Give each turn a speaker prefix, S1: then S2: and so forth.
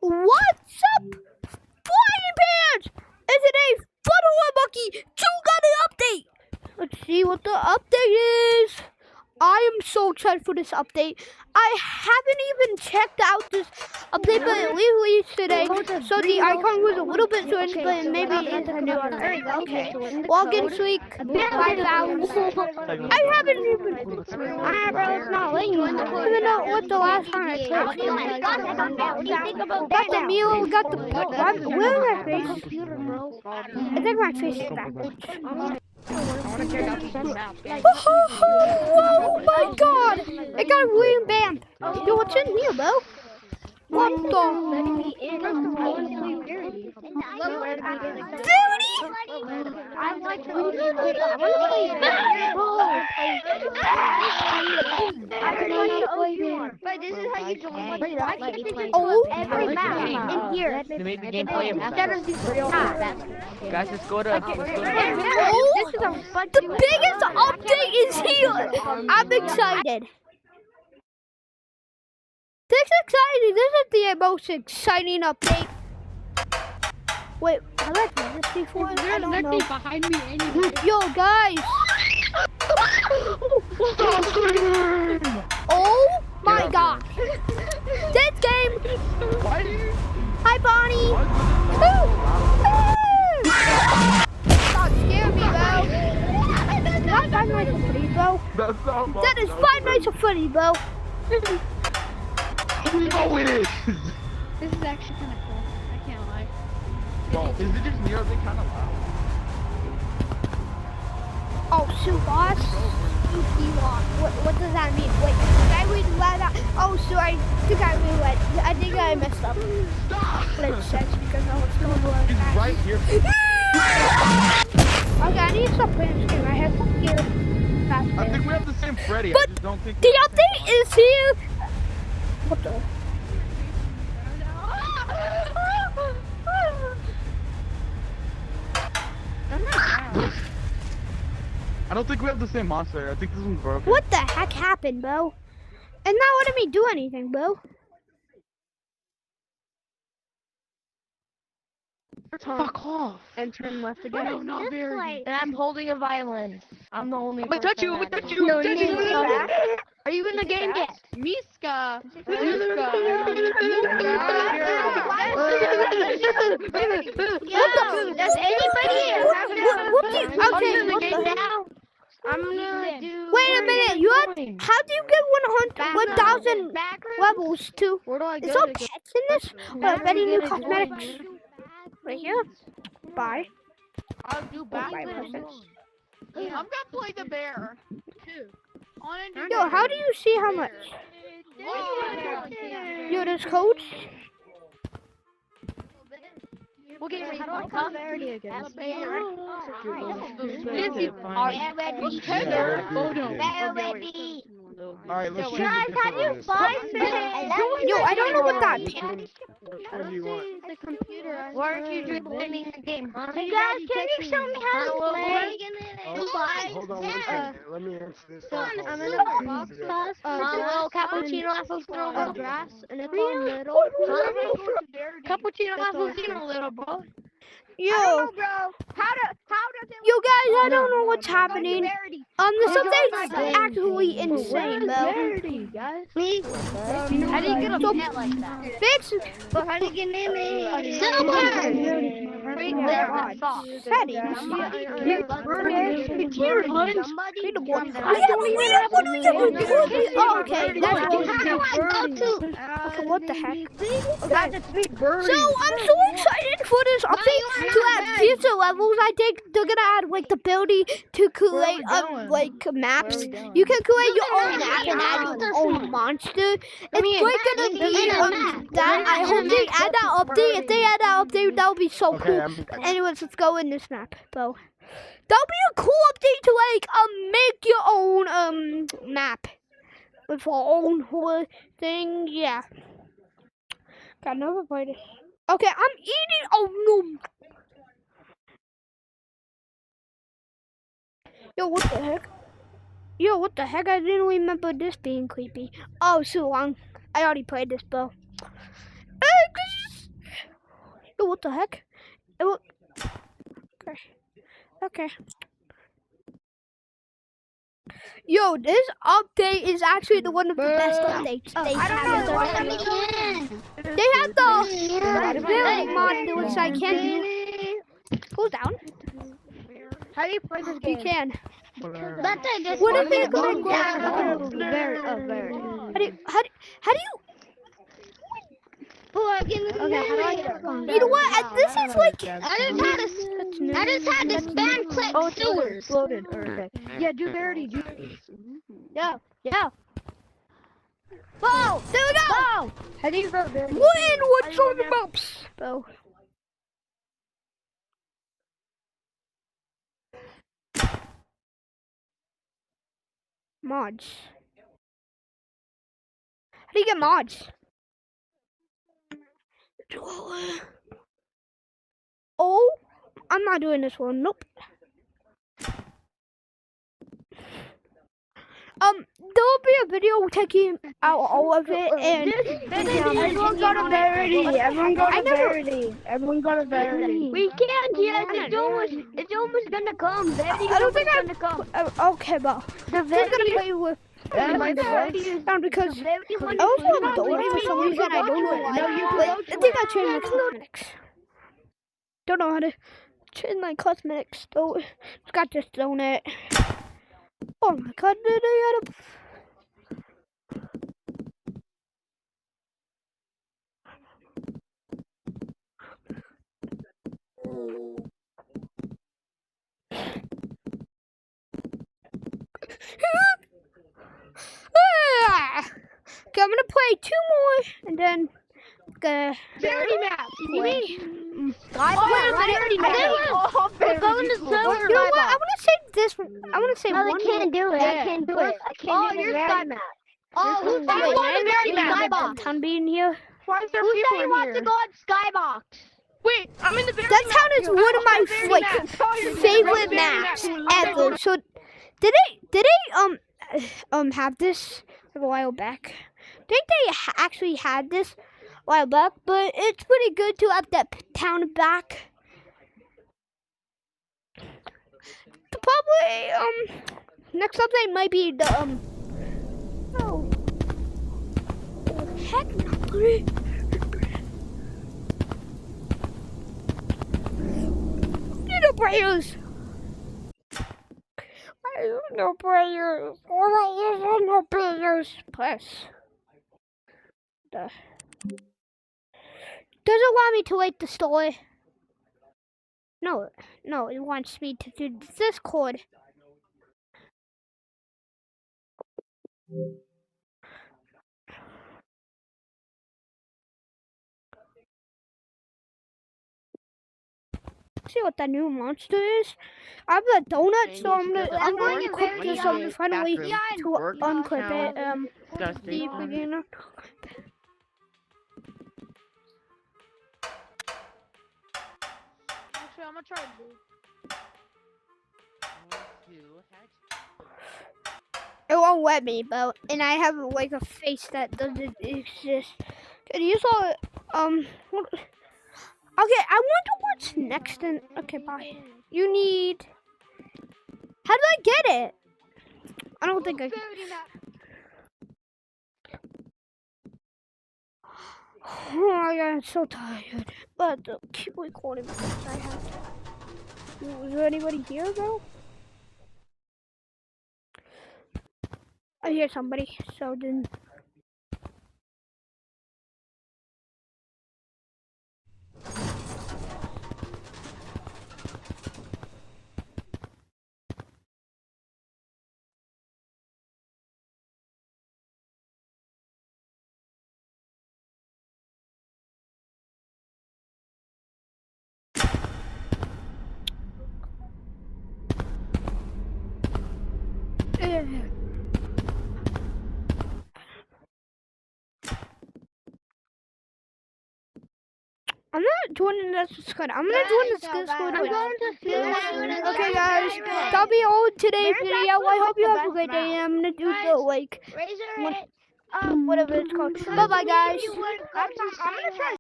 S1: What's up, Flying Pants? And today, Butterfly Monkey 2 got an update. Let's see what the update is. I am so excited for this update. I haven't even checked out this update, but it released today. So the icon was a little bit strange, but maybe it's a new update. Okay. Login streak 5,000. I haven't even. It's not letting you. I don't know what the last time I played. Got the meal. Got the. Where is my face? I think my face is backwards. Oh my god! It got really banned. Yo, what's in here, bro? What the? Dirty?
S2: But this is how you join.
S1: Oh,
S2: every map in here.
S3: They made the game playable. Guys, let's go to.
S1: oh, the biggest update is here. I'm excited. This is exciting. This is the most exciting update. Wait, have I played this before? I don't know.
S2: Behind me anyway.
S1: Yo, guys. Oh my god. This game. Hi, Bonnie. Stop scaring me, bro. That's 5 nights of funny, bro. That is 5 nights of funny, bro.
S4: No, it is.
S2: This is actually kind of cool. I can't lie.
S4: Well, is it just me or is it kind of loud?
S1: Oh, shoot, boss. What does that mean? Wait, did I read that? Oh, shoot, I think I read. I think I messed up. Let's check because I was going to
S4: He's right here.
S1: Okay, I need to stop playing this game. I have to hear fast.
S4: I think we have the same Freddy.
S1: But
S4: I just don't think
S1: the update is here. What the?
S4: I don't think we have the same monster. I think this one's broken.
S1: What the heck happened, bro? And not letting me do anything, bro.
S3: Fuck off.
S2: And turn left again.
S3: No, not very.
S2: And I'm holding a violin. I'm the only
S3: Wait, touch you, wait, touch you,
S2: No,
S3: touch you.
S2: Are you in the game yet?
S3: Miska.
S2: Does anybody
S1: Okay, what the heck?
S2: I'm gonna do.
S1: Wait a minute, you had, how do you get 1,000 levels to?
S2: Where do I
S1: Is
S2: go?
S1: there pets in this? Any new cosmetics? Right here? Buy.
S3: I'll do
S1: Buy
S3: back.
S1: person.
S3: I'm gonna play the bear.
S1: Yo, how do you see how much? Yo, there's codes?
S2: We'll get ready.
S3: Alright,
S4: let's choose
S2: Guys,
S4: a
S2: how do you
S4: different
S2: find
S4: list.
S2: it?
S1: Yo, I don't know what that is.
S4: What do you want?
S2: The computer. Why aren't you joining the game? Hey guys, can you show me how to play?
S4: Hold on 1 second. Let me answer this.
S2: I'm in a box class. Little cappuccino, apple, grass, and it's all little. Cappuccino, apple, little bro.
S1: Yo,
S2: bro. How does it?
S1: yo guys, I don't know what's happening. This update's actually insane, bro.
S2: Me? How do you get a pet like that?
S1: Fix
S2: But how do you get in it?
S1: settings. Oh, okay, that's okay, what the heck? So, I'm so excited for this update to add future levels. I think they're gonna add like the ability to create like maps. You can create your own map and add your own monster. It's like gonna be that. I hope they add that update. If they add that update, that would be so cool. Anyways, let's go in this map, bro. That'll be a cool update to like make your own map with your own whole thing. Yeah. Got never played it. Okay, I'm eating. Oh no. Yo, what the heck? Yo, what the heck? I didn't remember this being creepy. Oh, so long. I already played this, bro. what the heck? It will... Okay. Okay. Yo, this update is actually one of the best updates they have. They have the very mod which I can do. Go down.
S2: How do you play this game?
S1: You can.
S4: Whatever.
S2: That's it. Just
S1: What if
S2: me
S1: it
S2: go
S1: goes
S2: down?
S1: Very. How do you?
S2: Okay, how do I get it?
S1: You know what? This is like.
S2: I just had to spam click sewers.
S3: Loaded. Okay. Yeah, do Verity. Do
S2: Yeah.
S1: Whoa! There we go.
S2: Oh,
S3: How do you vote Verity?
S1: What's on the maps? Oh. Mods. How do you get mods? Oh, I'm not doing this one. Nope. There'll be a video taking out all of it, and
S3: Everyone go to Verity. Everyone go to Verity. Everyone go to Verity.
S2: we can't yet. It's almost gonna come. Verity's
S1: I don't think
S2: gonna come.
S1: okay, but
S2: The
S1: I'm gonna
S2: Verity.
S1: play with. Because
S2: Verity
S1: I also want to do it for some reason. I don't know why. I think I changed my cosmetics. Don't know how to change my cosmetics. So just got this donut. Oh my god! Did I get a? Okay, I'm gonna play 2 more, and then
S2: Verity map. You mean?
S1: Verity map.
S2: We're going to server.
S1: You know what? I want to say this. I want to say
S2: No,
S1: one.
S2: I can't do it. I can't do it. I can't do the Verity map. Oh, who said you want the Verity map? Skybox.
S1: Town being here.
S3: Why is there
S2: Who
S3: people
S2: said you
S3: in
S2: want
S3: here?
S2: to go on Skybox?
S3: Wait, I'm in the Verity
S1: That
S3: map.
S1: town is one of my favorite maps ever. So did they have this a while back? I think they actually had this a while back, but it's pretty good to have that town back. Probably next update might be the oh heck no. No prayers. No prayers. No prayers. Plus, does it want me to write the story? No, it wants me to do this chord. See what that new monster is? I have a donut, so I'm going to click this finally to unclip it.
S4: Dusty.
S1: The beginner.
S2: Actually, I'm gonna try to do.
S1: It won't let me, but and I have like a face that doesn't exist. Can you saw what, okay, I wonder what's next and okay, bye. You need how do I get it? I don't think I can. Oh my god, I'm so tired. But keep recording because I have to. Is there anybody here though? I hear somebody, so then. I'm not joining this Discord. I'm gonna join this Discord. Okay, guys, that'll be all today's video. I hope you have a great day. I'm gonna do the like, whatever it's called. Bye, bye, guys.
S2: I'm gonna try